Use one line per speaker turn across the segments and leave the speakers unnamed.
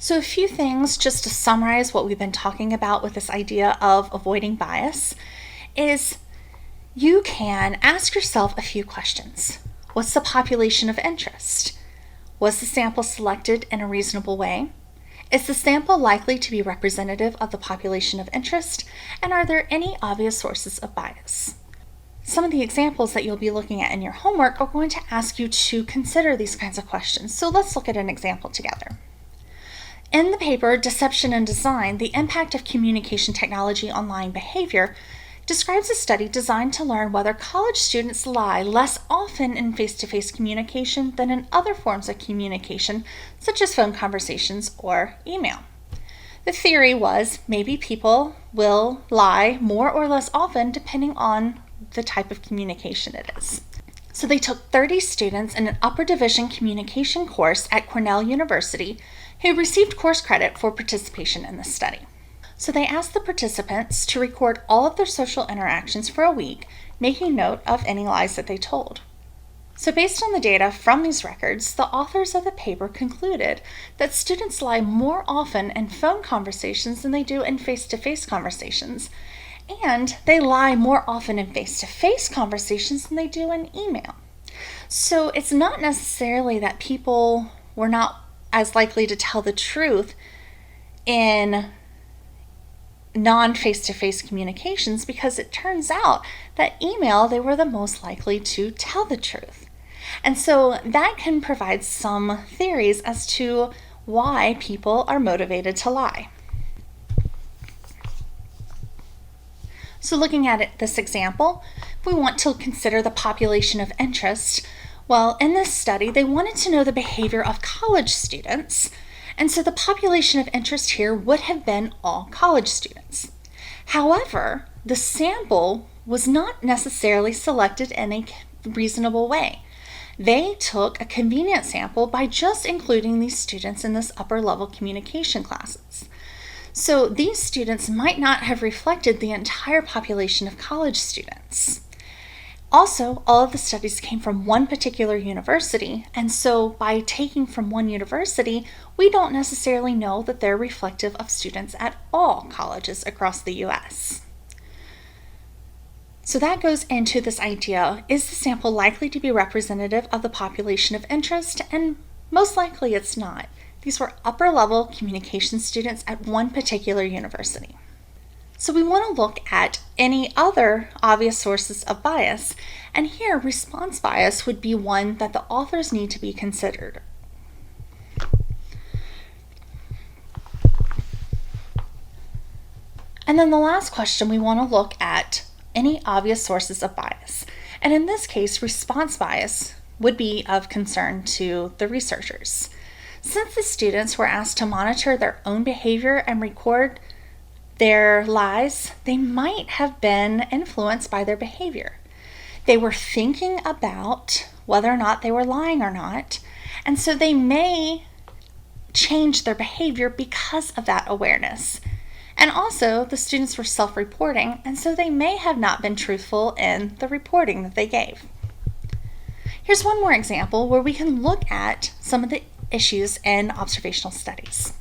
So a few things just to summarize what we've been talking about with this idea of avoiding bias is you can ask yourself a few questions. What's the population of interest? Was the sample selected in a reasonable way? Is the sample likely to be representative of the population of interest? And are there any obvious sources of bias? Some of the examples that you'll be looking at in your homework are going to ask you to consider these kinds of questions. So let's look at an example together. In the paper, Deception and Design, the Impact of Communication Technology on Lying Behavior, describes a study designed to learn whether college students lie less often in face-to-face communication than in other forms of communication, such as phone conversations or email. The theory was maybe people will lie more or less often depending on the type of communication it is. So they took 30 students in an upper division communication course at Cornell University who received course credit for participation in the study. So they asked the participants to record all of their social interactions for a week, making note of any lies that they told. So based on the data from these records, the authors of the paper concluded that students lie more often in phone conversations than they do in face-to-face conversations, and they lie more often in face-to-face conversations than they do in email. So it's not necessarily that people were not as likely to tell the truth in non-face-to-face communications, because it turns out that email, they were the most likely to tell the truth. And so that can provide some theories as to why people are motivated to lie. So looking at this example, if we want to consider the population of interest, well, in this study, they wanted to know the behavior of college students. And so the population of interest here would have been all college students. However, the sample was not necessarily selected in a reasonable way. They took a convenient sample by just including these students in this upper level communication classes. So these students might not have reflected the entire population of college students. Also, all of the studies came from one particular university, and so by taking from one university, we don't necessarily know that they're reflective of students at all colleges across the US. So that goes into this idea, is the sample likely to be representative of the population of interest? And most likely it's not. These were upper level communication students at one particular university. So we want to look at any other obvious sources of bias, and here response bias would be one that the authors need to be considered. And then the last question, we want to look at any obvious sources of bias. And in this case, response bias would be of concern to the researchers. Since the students were asked to monitor their own behavior and record their lies, they might have been influenced by their behavior. They were thinking about whether or not they were lying or not, and so they may change their behavior because of that awareness. And also, the students were self-reporting, and so they may have not been truthful in the reporting that they gave. Here's one more example where we can look at some of the issues in observational studies.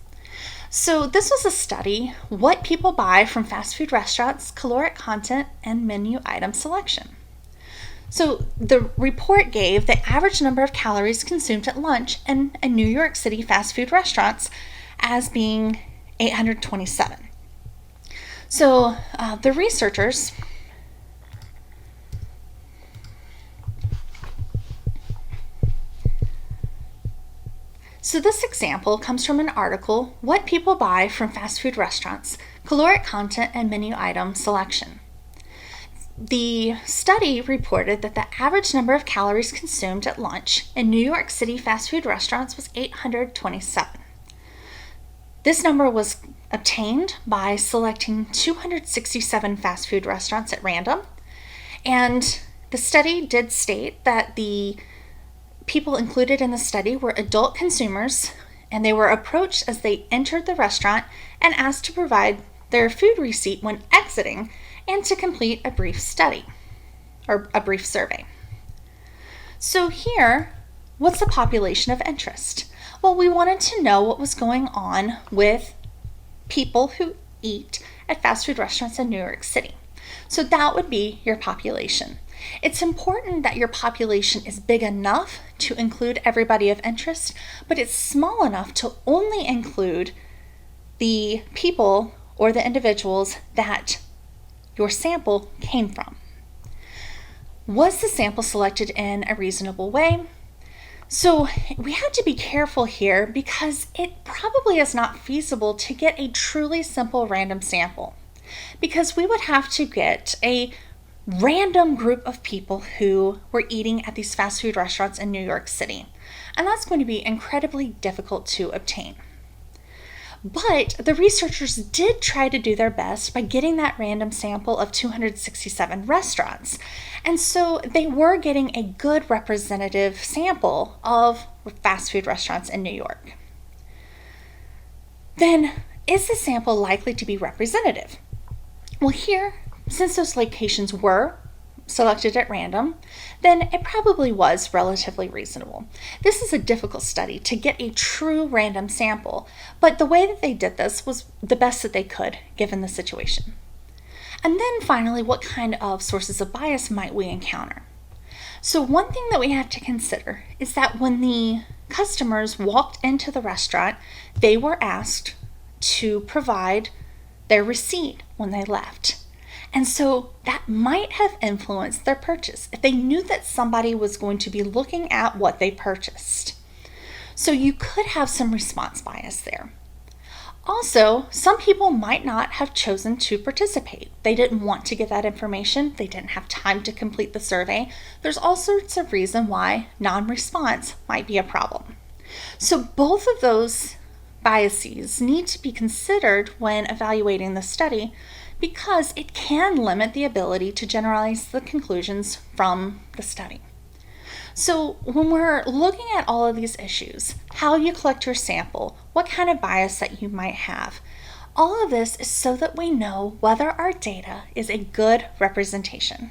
So this was a study, what people buy from fast food restaurants, caloric content, and menu item selection. So the report gave the average number of calories consumed at lunch in a New York City fast food restaurants as being 827. So the researchers So this example comes from an article, What People Buy from Fast Food Restaurants, Caloric Content and Menu Item Selection. The study reported that the average number of calories consumed at lunch in New York City fast food restaurants was 827. This number was obtained by selecting 267 fast food restaurants at random, and the study did state that the people included in the study were adult consumers, and they were approached as they entered the restaurant and asked to provide their food receipt when exiting and to complete a brief study or a brief survey. So here, what's the population of interest? Well, we wanted to know what was going on with people who eat at fast food restaurants in New York City. So that would be your population. It's important that your population is big enough to include everybody of interest, but it's small enough to only include the people or the individuals that your sample came from. Was the sample selected in a reasonable way? So we have to be careful here because it probably is not feasible to get a truly simple random sample, because we would have to get a random group of people who were eating at these fast food restaurants in New York City, and that's going to be incredibly difficult to obtain. But the researchers did try to do their best by getting that random sample of 267 restaurants. And so they were getting a good representative sample of fast food restaurants in New York. Then, is the sample likely to be representative? Well, here, since those locations were selected at random, then it probably was relatively reasonable. This is a difficult study to get a true random sample, but the way that they did this was the best that they could given the situation. And then finally, what kind of sources of bias might we encounter? So one thing that we have to consider is that when the customers walked into the restaurant, they were asked to provide their receipt when they left. And so that might have influenced their purchase if they knew that somebody was going to be looking at what they purchased. So you could have some response bias there. Also, some people might not have chosen to participate. They didn't want to get that information. They didn't have time to complete the survey. There's all sorts of reasons why non-response might be a problem. So both of those biases need to be considered when evaluating the study, because it can limit the ability to generalize the conclusions from the study. So when we're looking at all of these issues, how you collect your sample, what kind of bias that you might have, all of this is so that we know whether our data is a good representation.